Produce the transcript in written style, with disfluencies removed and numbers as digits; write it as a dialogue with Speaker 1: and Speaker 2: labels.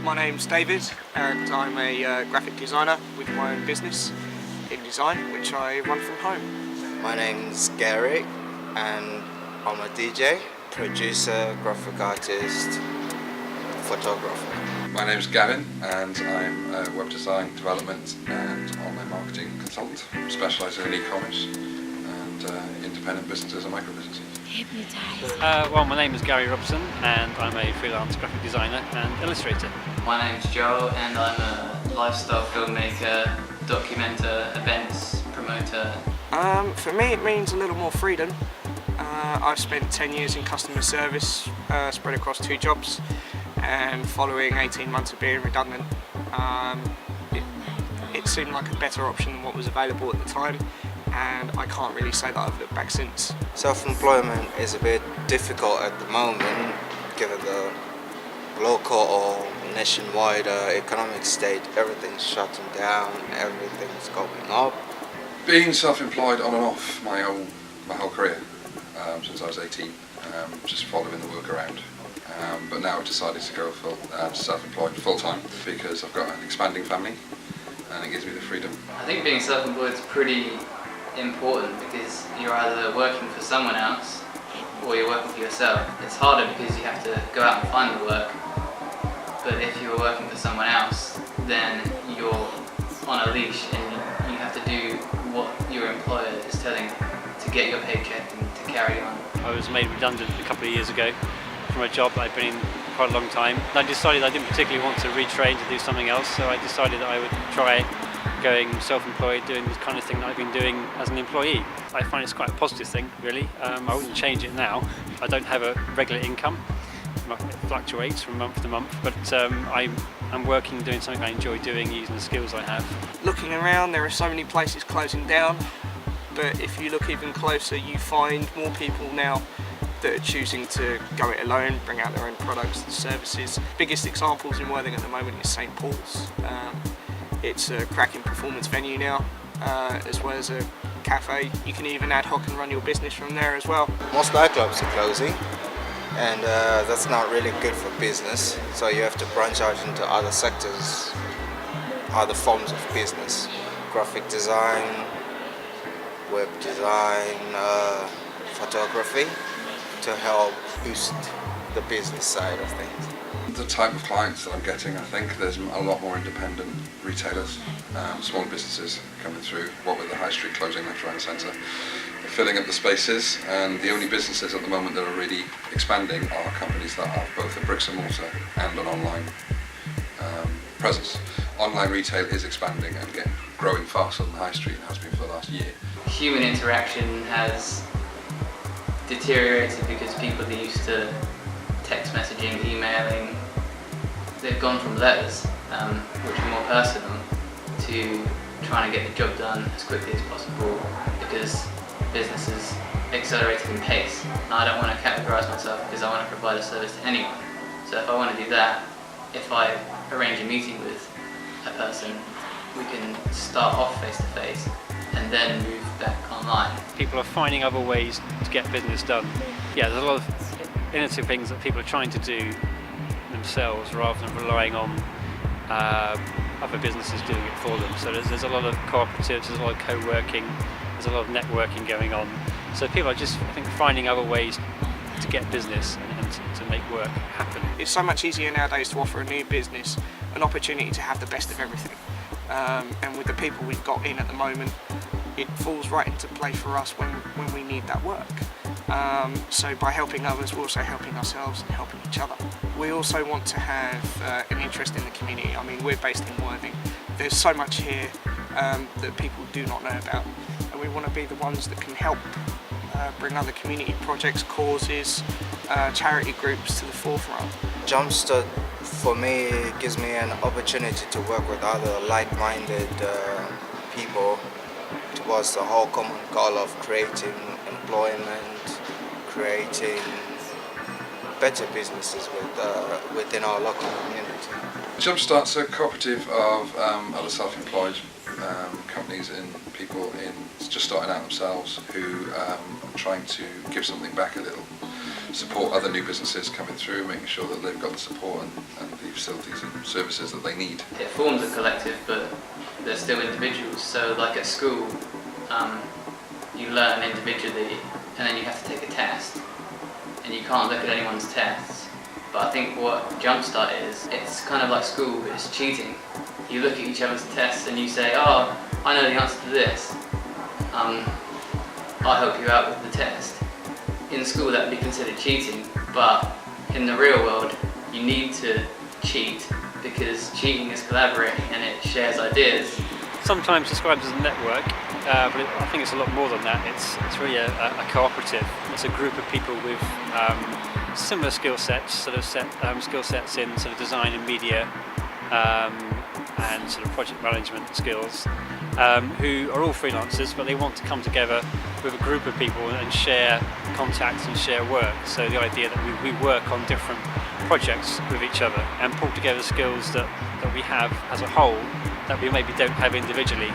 Speaker 1: My name's David and I'm a graphic designer with my own business in design, which I run from home.
Speaker 2: My name's Gary and I'm a DJ, producer, graphic artist, photographer.
Speaker 3: My name's Gavin and I'm a web design, development and online marketing consultant, specialising in e-commerce and independent businesses and micro businesses.
Speaker 4: Well, my name is Gary Robson and I'm a freelance graphic designer and illustrator.
Speaker 5: My name's Joe and I'm a lifestyle filmmaker, documenter, events promoter.
Speaker 1: For me it means a little more freedom. I've spent 10 years in customer service, spread across 2 jobs, and following 18 months of being redundant, it seemed like a better option than what was available at the time, and I can't really say that I've looked back since.
Speaker 2: Self-employment is a bit difficult at the moment given the local or nationwide economic state. Everything's shutting down, everything's going up.
Speaker 3: Being self-employed on and off my whole career since I was 18, just following the work around. But now I've decided to go self-employed full-time because I've got an expanding family and it gives me the freedom.
Speaker 5: I think being self-employed is pretty important because you're either working for someone else or you're working for yourself. It's harder because you have to go out and find the work, but if you're working for someone else then you're on a leash and you have to do what your employer is telling you to get your paycheck and to carry on.
Speaker 4: I was made redundant a couple of years ago from a job that I'd been in quite a long time. I decided I didn't particularly want to retrain to do something else, so I decided that I would try going self-employed, doing the kind of thing that I've been doing as an employee. I find it's quite a positive thing, really. I wouldn't change it now. I don't have a regular income. It fluctuates from month to month, but I'm working, doing something I enjoy doing, using the skills I have.
Speaker 1: Looking around, there are so many places closing down, but if you look even closer, you find more people now that are choosing to go it alone, bring out their own products and services. Biggest examples in Worthing at the moment is St Paul's. It's a cracking performance venue now, as well as a cafe. You can even ad hoc and run your business from there as well.
Speaker 2: Most nightclubs are closing and that's not really good for business, so you have to branch out into other sectors, other forms of business. Graphic design, web design, photography, to help boost the business side of things.
Speaker 3: The type of clients that I'm getting, I think there's a lot more independent retailers, small businesses coming through, what with the high street closing left, right and centre, filling up the spaces, and the only businesses at the moment that are really expanding are companies that have both a bricks and mortar and an online presence. Online retail is expanding and growing faster than the high street and has been for the last year.
Speaker 5: Human interaction has deteriorated because people are used to text messaging, emailing. They've gone from letters, which are more personal, to trying to get the job done as quickly as possible because business is accelerated in pace. Now, I don't want to categorise myself because I want to provide a service to anyone. So if I want to do that, if I arrange a meeting with a person, we can start off face to face and then move back online.
Speaker 4: People are finding other ways to get business done. Yeah, there's a lot of innovative things that people are trying to do themselves rather than relying on other businesses doing it for them. So there's a lot of cooperatives, there's a lot of co-working, there's a lot of networking going on. So people are just, I think, finding other ways to get business and to make work happen.
Speaker 1: It's so much easier nowadays to offer a new business an opportunity to have the best of everything. And with the people we've got in at the moment, it falls right into play for us when we need that work. So by helping others, we're also helping ourselves and helping each other. We also want to have an interest in the community. I mean, we're based in Worthing. There's so much here that people do not know about, and we want to be the ones that can help bring other community projects, causes, charity groups to the forefront.
Speaker 2: Jumpstart for me gives me an opportunity to work with other like-minded people towards the whole common goal of creating employment, creating better businesses within our local community.
Speaker 3: Jumpstart's a cooperative of other self-employed companies and people in just starting out themselves who are trying to give something back a little support other new businesses coming through, making sure that they've got the support and the facilities and services that they need.
Speaker 5: It forms a collective, but they're still individuals. So like at school, you learn individually and then you have to take a test, and you can't look at anyone's tests. But I think what Jumpstart is, it's kind of like school, but it's cheating. You look at each other's tests and you say, oh, I know the answer to this. I'll help you out with the test. In school that would be considered cheating, but in the real world you need to cheat because cheating is collaborating and it shares ideas.
Speaker 4: Sometimes described as a network, but I think it's a lot more than that. It's really a cooperative. It's a group of people with similar skill sets, skill sets in sort of design and media and sort of project management skills, who are all freelancers, but they want to come together with a group of people and share contacts and share work. So the idea that we work on different projects with each other and pull together skills that we have as a whole that we maybe don't have individually.